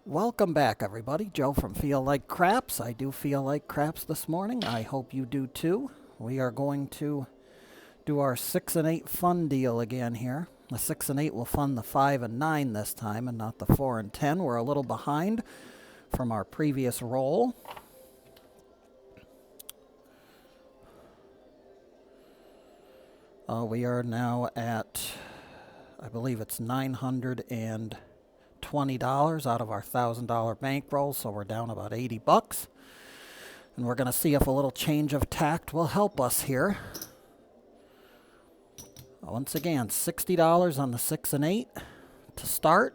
Welcome back, everybody. Joe from Feel Like Craps. I do feel like craps this morning. I hope you do too. We are going to do our 6 and 8 fun deal again here. The 6 and 8 will fund the 5 and 9 this time and not the 4 and 10. We're a little behind from our previous roll. We are now at, I believe it's $920 out of our $1,000 bankroll, so we're down about 80 bucks. And we're going to see if a little change of tact will help us here. Once again, $60 on the 6 and 8 to start.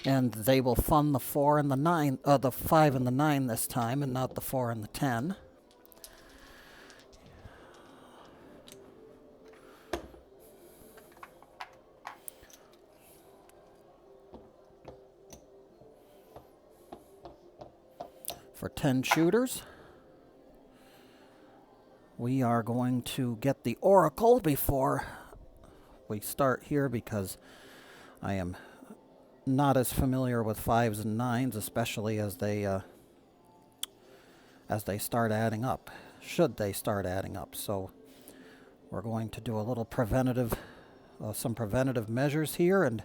And they will fund the 4 and the 9, the 5 and the 9 this time, and not the 4 and the 10. For 10 shooters, we are going to get the Oracle before we start here because I am not as familiar with 5s and 9s, especially as they start adding up, should they start adding up. So we're going to do a little preventative, some preventative measures here and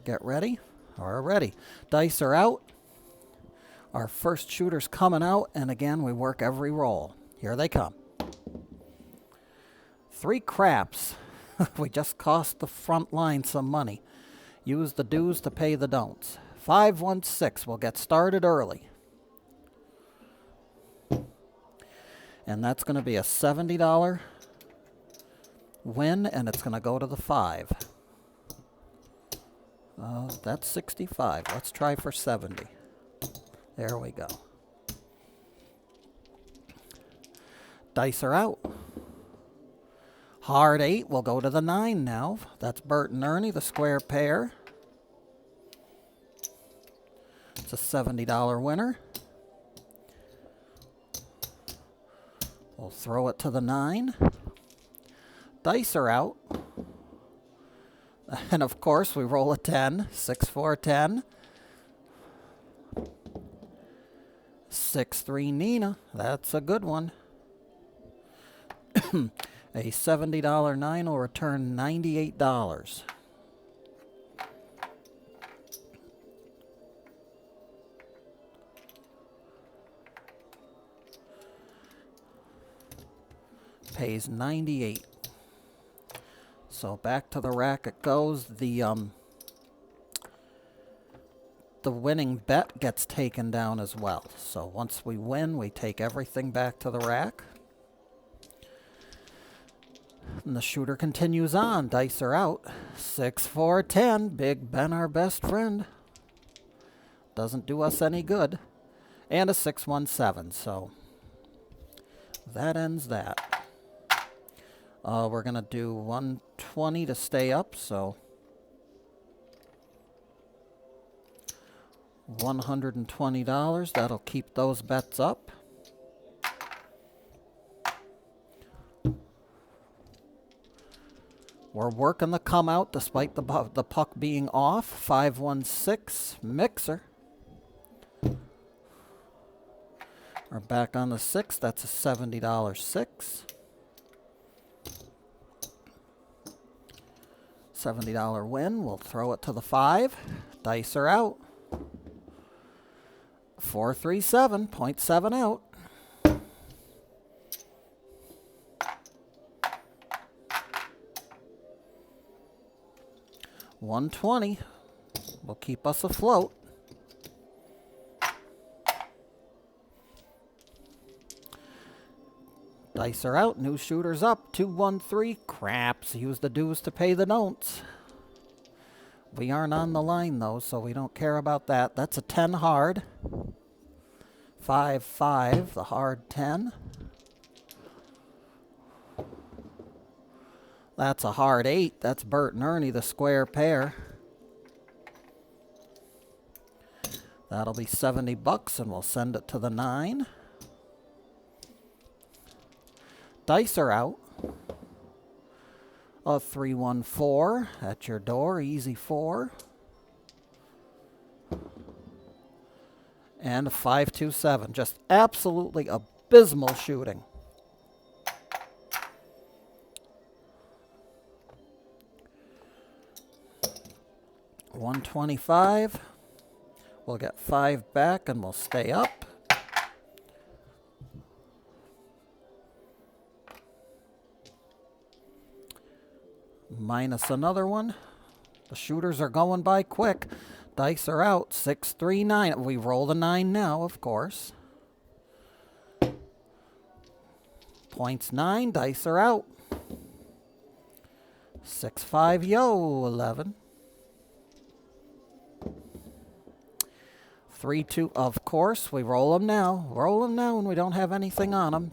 get ready. We're ready. Dice are out. Our first shooter's coming out, and again, we work every roll. Here they come. 3 craps. We just cost the front line some money. Use the do's to pay the don'ts. 516. We'll get started early. And that's going to be a $70 win, and it's going to go to the 5. That's 65. Let's try for 70. There we go. Dice are out. Hard 8 will go to the 9 now. That's Bert and Ernie, the square pair. It's a $70 winner. We'll throw it to the 9. Dice are out. And of course, we roll a 10. 6, 4, 10. 6, 3, Nina. That's a good one. A $70 9 will return $98. Pays 98. So back to the rack it goes. The winning bet gets taken down as well. So once we win, we take everything back to the rack. And the shooter continues on. Dice are out. 6, 4, 10. Big Ben, our best friend. Doesn't do us any good. And a 617. So that ends that. We're going to do 120 to stay up. So $120. That'll keep those bets up. We're working the come out despite the puck being off. 516 mixer. We're back on the 6. That's a $70 6. $70 win. We'll throw it to the 5. Dice are out. 437, 0.7 out. $120 will keep us afloat. Dice are out. New shooters up. 213. Craps. Use the do's to pay the don'ts. We aren't on the line, though, so we don't care about that. That's a 10 hard. 5, 5, the hard 10. That's a hard 8. That's Bert and Ernie, the square pair. That'll be 70 bucks, and we'll send it to the 9. Dice are out. A 314 at your door, easy 4. And a 527. Just absolutely abysmal shooting. $125. We'll get 5 back and we'll stay up. Minus another one. The shooters are going by quick. Dice are out. 6, 3, 9. We roll the 9 now, of course. Points 9. Dice are out. 6, 5, yo, 11. 3, 2, of course. We roll them now. Roll them now when we don't have anything on them.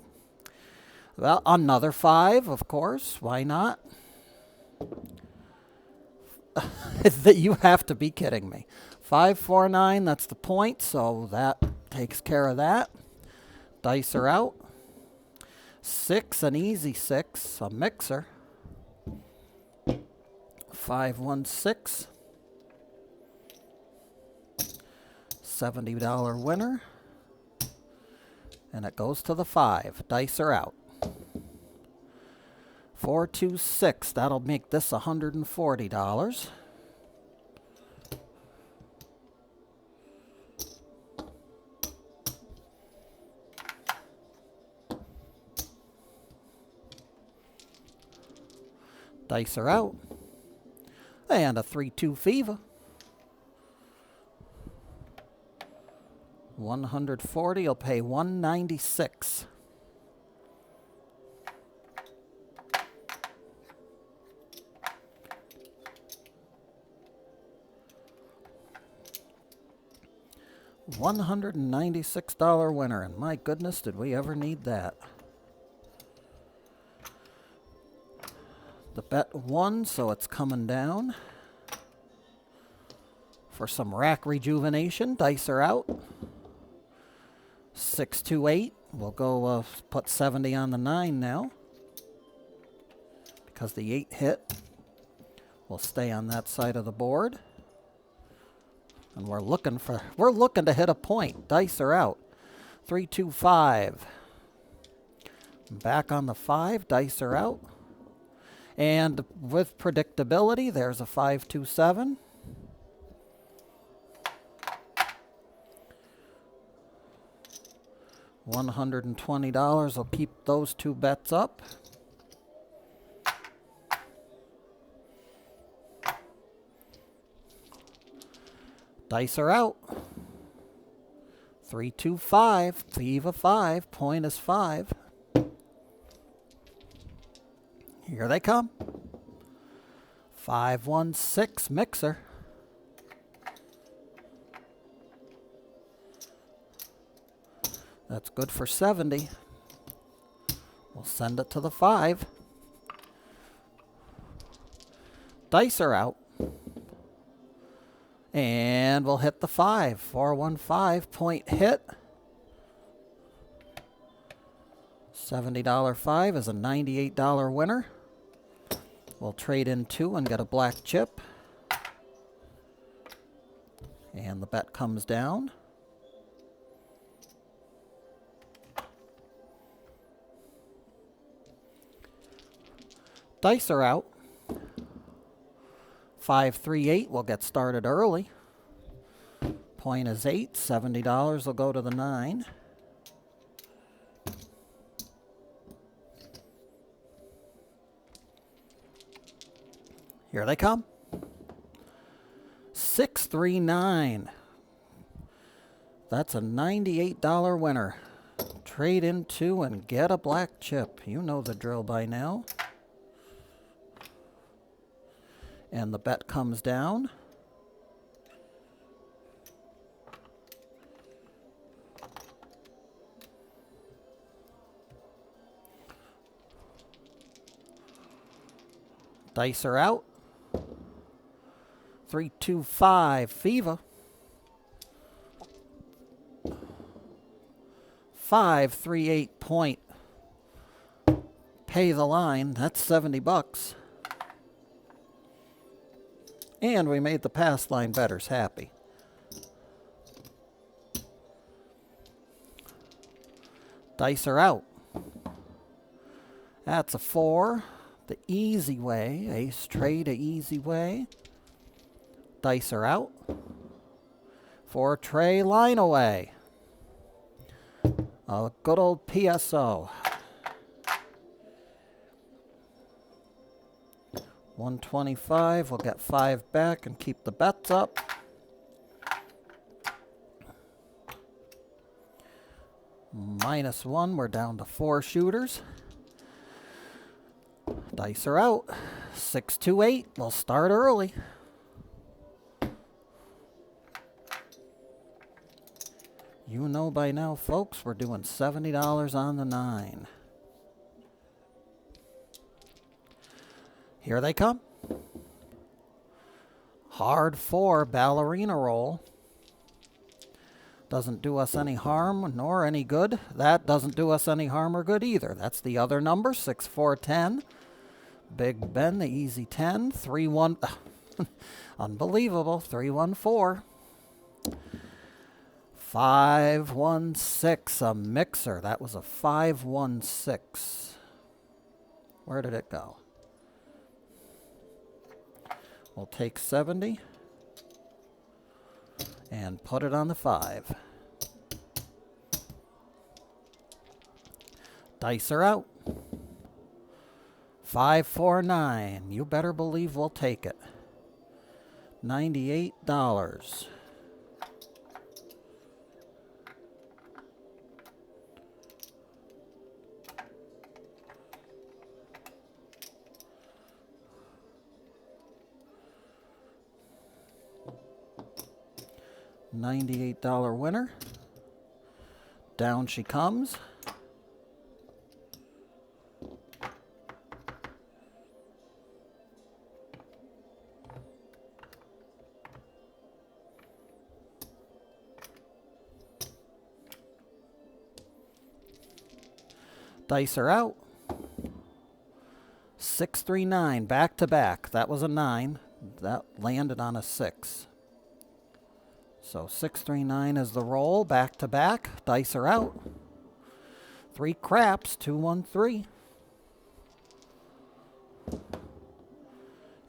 Well, another 5, of course. Why not? That you have to be kidding me. 5, 4, 9, that's the point, so that takes care of that. Dice are out. 6, an easy 6, a mixer. 5, 1, 6. $70 winner. And it goes to the 5. Dice are out. 4, 2, 6. That'll make this $140. Dice are out. And a 3, 2 fever. 140 will pay 196. $196 winner, and my goodness, did we ever need that. The bet won, so it's coming down. For some rack rejuvenation, dice are out. 6, 2, 8. We'll go put 70 on the 9 now. Because the 8 hit. We'll stay on that side of the board. And we're looking to hit a point. Dice are out. 3, 2, 5. Back on the 5. Dice are out. And with predictability, there's a 5, 2, 7. $120 will keep those 2 bets up. Dice are out. 3, 2, 5. Fever 5. Point is 5. Here they come. 5, 1, 6 mixer. That's good for 70. We'll send it to the 5. Dice are out. And we'll hit the 5. 4, 1, 5. Point hit. $70 5 is a $98 winner. We'll trade in 2 and get a black chip. And the bet comes down. Dice are out. 5, 3, 8. We'll get started early. Point is 8. $70 will go to the 9. Here they come. 6, 3, 9. That's a $98 winner. Trade in 2 and get a black chip. You know the drill by now. And the bet comes down. Dice are out. 3, 2, 5 fever. 5, 3, 8 point. Pay the line. That's $70. And we made the pass line bettors happy. Dice are out. That's a 4. The easy way. Ace straight, a easy way. Dice are out. 4 tray line away. A good old PSO. 125. We'll get 5 back and keep the bets up. -1. We're down to 4 shooters. Dice are out. 6 to 8. We'll start early. You know by now, folks, we're doing $70 on the 9. Here they come. Hard 4 ballerina roll. Doesn't do us any harm nor any good. That doesn't do us any harm or good either. That's the other number, 6, 4, 10. Big Ben, the easy 10. 3, 1. Unbelievable. 3, 1, 4. 5, 1, 6. A mixer. That was a 5, 1, 6. Where did it go? We'll take 70 and put it on the 5. Dice are out. 5, 4, 9. You better believe we'll take it. $98. $98 winner. Down she comes. Dice are out. 6, 3, 9. Back to back. That was a 9. That landed on a 6. So 6, 3, 9 is the roll. Back to back. Dice are out. 3 craps. 2, 1, 3.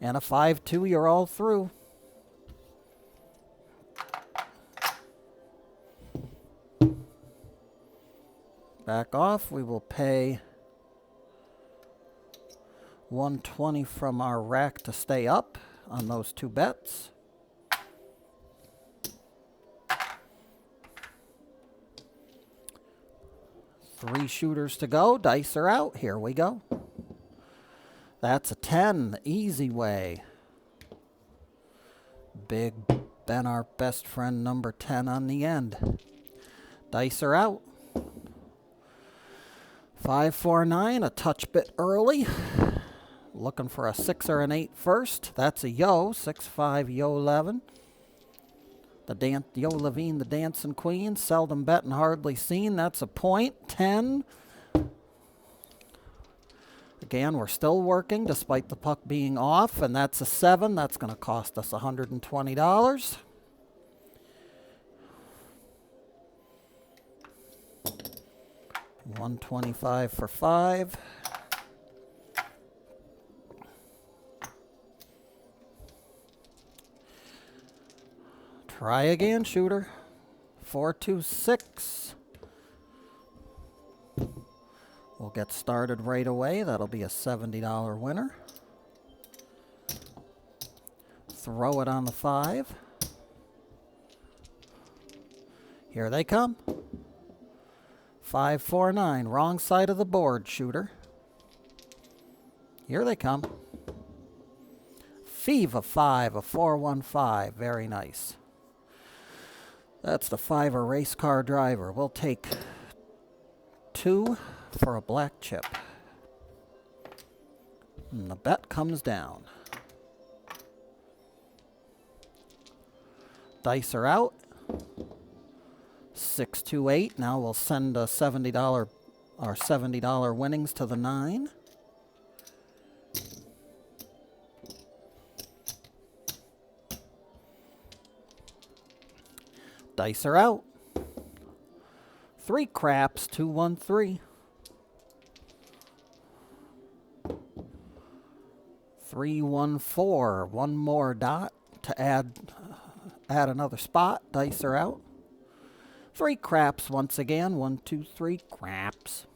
And a 5, 2. You're all through. Back off. We will pay $120 from our rack to stay up on those 2 bets. Three shooters to go. Dice are out. Here we go. That's a 10. The easy way. Big Ben, our best friend, number 10 on the end. Dice are out. 5, 4, 9. A touch bit early. Looking for a 6 or an 8 first. That's a yo. 6, 5, yo 11. Yo Levine, the dancing queen. Seldom bet and hardly seen. That's a point. 10. Again, we're still working despite the puck being off. And that's a 7. That's going to cost us $120. $125 for 5. Try again, shooter. 4, 2, 6. We'll get started right away. That'll be a $70 winner. Throw it on the 5. Here they come. 5, 4, 9. Wrong side of the board, shooter. Here they come. Fiva 5, a 4, 1, 5. Very nice. That's the 5er race car driver. We'll take 2 for a black chip. And the bet comes down. Dice are out. 6, 2, 8. Now we'll send a our $70 winnings to the 9. Dice are out. 3 craps, 213. 314. One more dot to add another spot. Dice are out. 3 craps once again. 1, 2, 3 craps.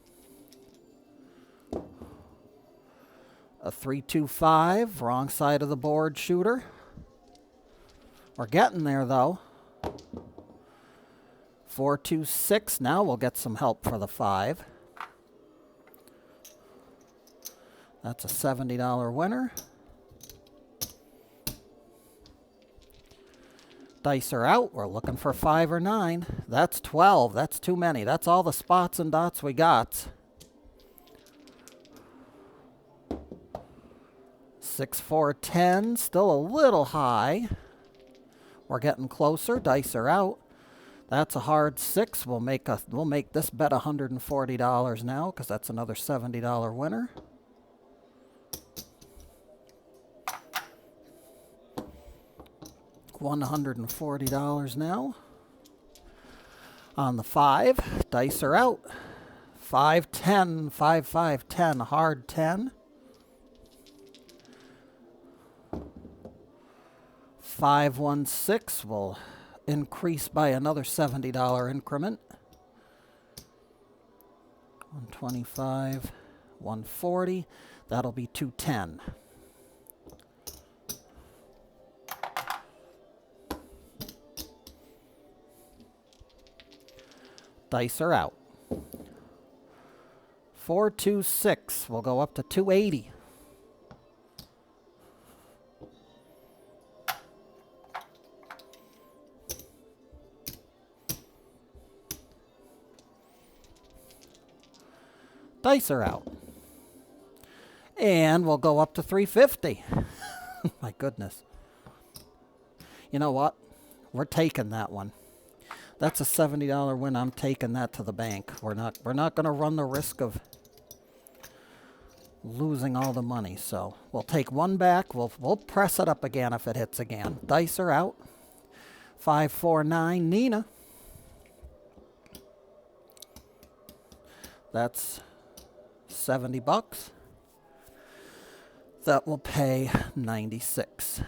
A 325, wrong side of the board shooter. We're getting there though. 426, now we'll get some help for the 5. That's a $70 winner. Dice are out, we're looking for 5 or 9. That's 12, that's too many. That's all the spots and dots we got. 6, 4, 10, still a little high. We're getting closer. Dice are out. That's a hard 6. We'll make this bet $140 now because that's another $70 winner. $140 now. On the 5, dice are out. 5, 10, 5, 5, 10, hard 10. 516 will increase by another $70 increment. 125, 140, that'll be 210. Dice are out. 426 will go up to 280. Dice are out. And we'll go up to 350. My goodness. You know what? We're taking that one. That's a $70 win. I'm taking that to the bank. We're not going to run the risk of losing all the money. So we'll take one back. We'll press it up again if it hits again. Dice are out. 549 Nina. That's $70. That will pay 96.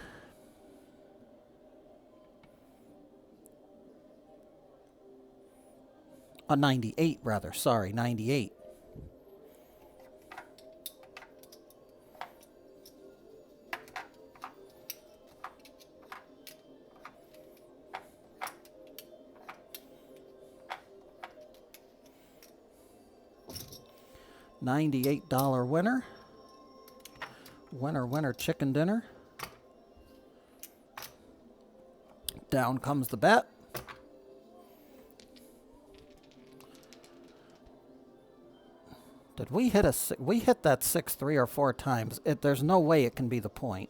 98 rather. Sorry, 98. $98 winner. Winner, winner, chicken dinner. Down comes the bet. Did we hit we hit that 6 3 or 4 times. There's no way it can be the point.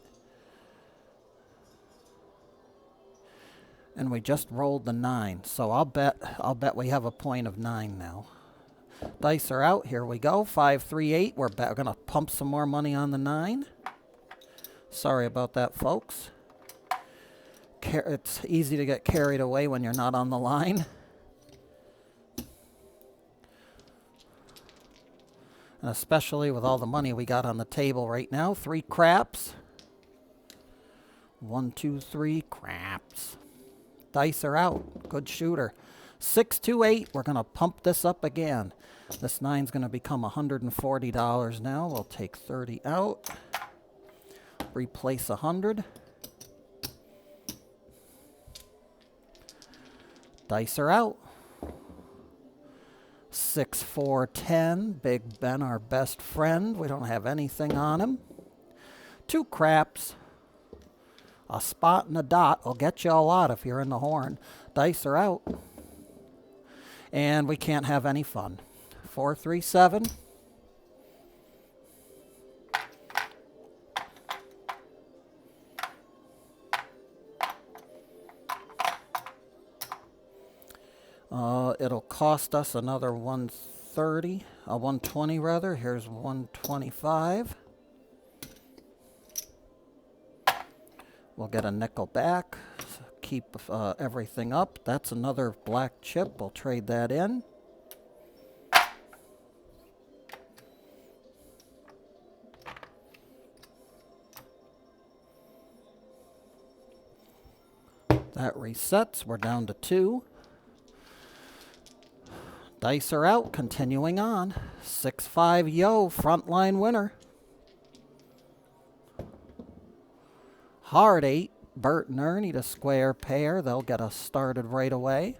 And we just rolled the 9. So I'll bet we have a point of 9 now. Dice are out. Here we go. 538. We're going to pump some more money on the 9. Sorry about that, folks. It's easy to get carried away when you're not on the line. And especially with all the money we got on the table right now. 3 craps. 1, 2, 3 craps. Dice are out. Good shooter. 628. We're going to pump this up again. This 9's going to become $140 now. We'll take 30 out. Replace 100. Dice are out. 6, 4, 10. Big Ben, our best friend. We don't have anything on him. 2 craps. A spot and a dot will get you a lot if you're in the horn. Dice are out. And we can't have any fun. 437. It'll cost us another 130, 120 rather. Here's 125. We'll get a nickel back. keep everything up. That's another black chip. We'll trade that in. That resets. We're down to 2. Dice are out. Continuing on. 6-5 yo. Frontline winner. Hard 8. Bert and Ernie to square pair. They'll get us started right away.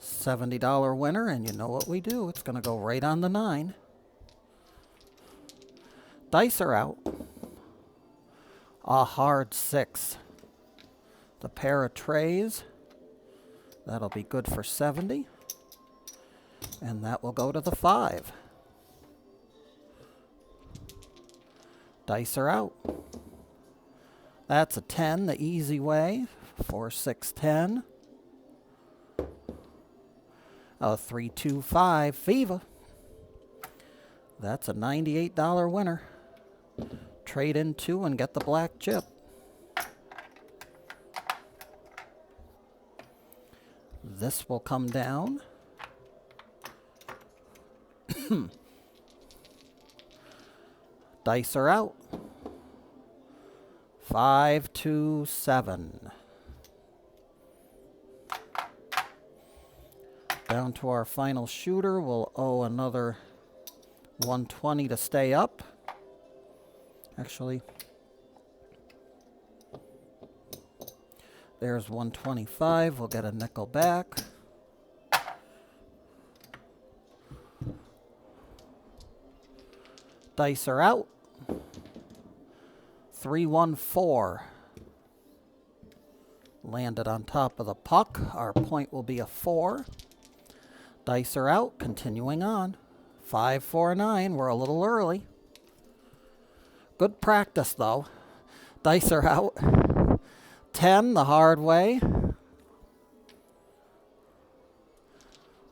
$70 winner, and you know what we do. It's going to go right on the 9. Dice are out. A hard 6. The pair of trays. That'll be good for 70. And that will go to the 5. Dice are out. That's a 10, the easy way. 4, 6, 10. A 3, 2, 5, Fever. That's a $98 winner. Trade in 2 and get the black chip. This will come down. Dice are out. 5, 2, 7. Down to our final shooter. We'll owe another 120 to stay up. Actually, there's 125. We'll get a nickel back. Dice are out. 3, 1, 4. Landed on top of the puck. Our point will be a 4. Dice are out. Continuing on. 5, 4, 9. We're a little early. Good practice, though. Dice are out. 10, the hard way.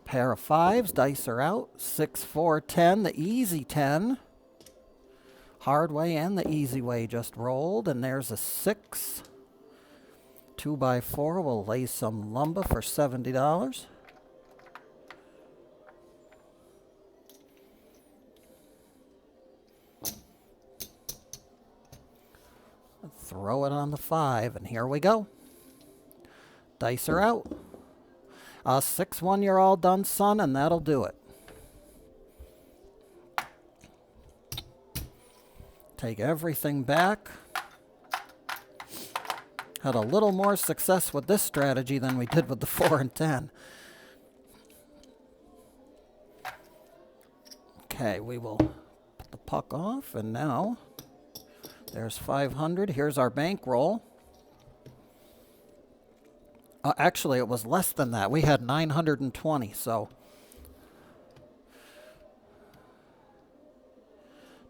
Pair of 5s. Dice are out. 6, 4, 10, the easy 10. Hard way and the easy way just rolled. And there's a 6. 2 by 4. We'll lay some lumber for $70. Throw it on the 5, and here we go. Dice are out. 6, 1, you're all done, son, and that'll do it. Take everything back. Had a little more success with this strategy than we did with the 4 and 10. Okay, we will put the puck off, and now there's 500. Here's our bankroll. Actually, it was less than that. We had 920, so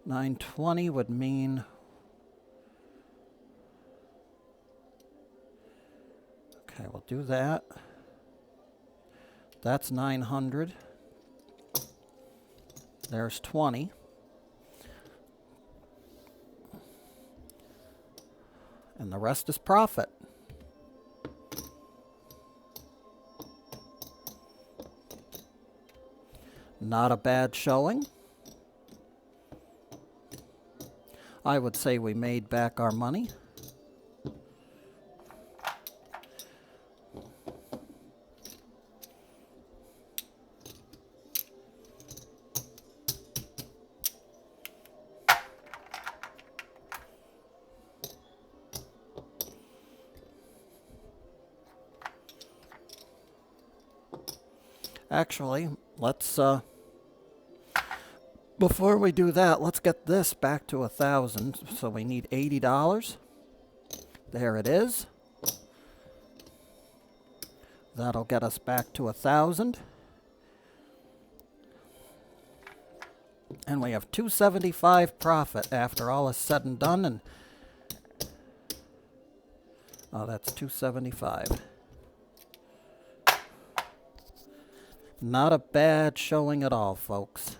920 would mean okay, we'll do that. That's 900. There's 20. And the rest is profit. Not a bad showing. I would say we made back our money. Actually, let's, before we do that, let's get this back to 1,000. So we need $80. There it is. That'll get us back to 1,000. And we have $275 profit after all is said and done. And oh, that's $275. Not a bad showing at all, folks.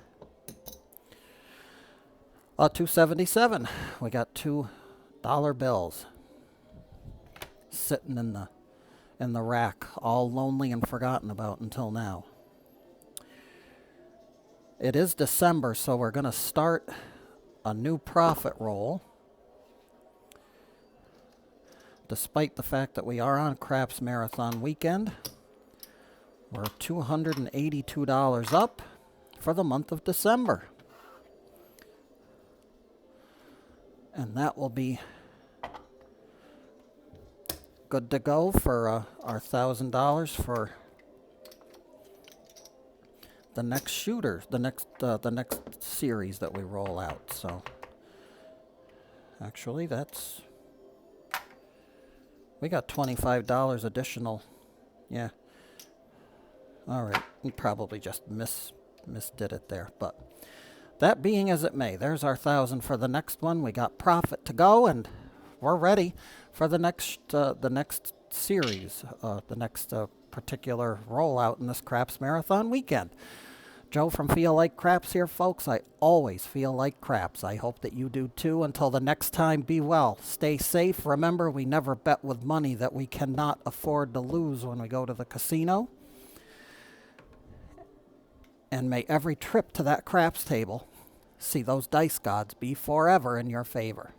$2.77. We got $2 bills sitting in the rack, all lonely and forgotten about until now. It is December, so we're going to start a new profit roll. Despite the fact that we are on Craps Marathon weekend, we're $282 up for the month of December. And that will be good to go for our $1,000 for the next shooter, the next series that we roll out. So actually, we got $25 additional. Yeah. All right. We probably just misdid it there, but that being as it may, there's our 1,000 for the next one. We got profit to go, and we're ready for the next series, the next particular rollout in this Craps Marathon weekend. Joe from Feel Like Craps here, folks. I always feel like craps. I hope that you do too. Until the next time, be well. Stay safe. Remember, we never bet with money that we cannot afford to lose when we go to the casino. And may every trip to that craps table see those dice gods be forever in your favor.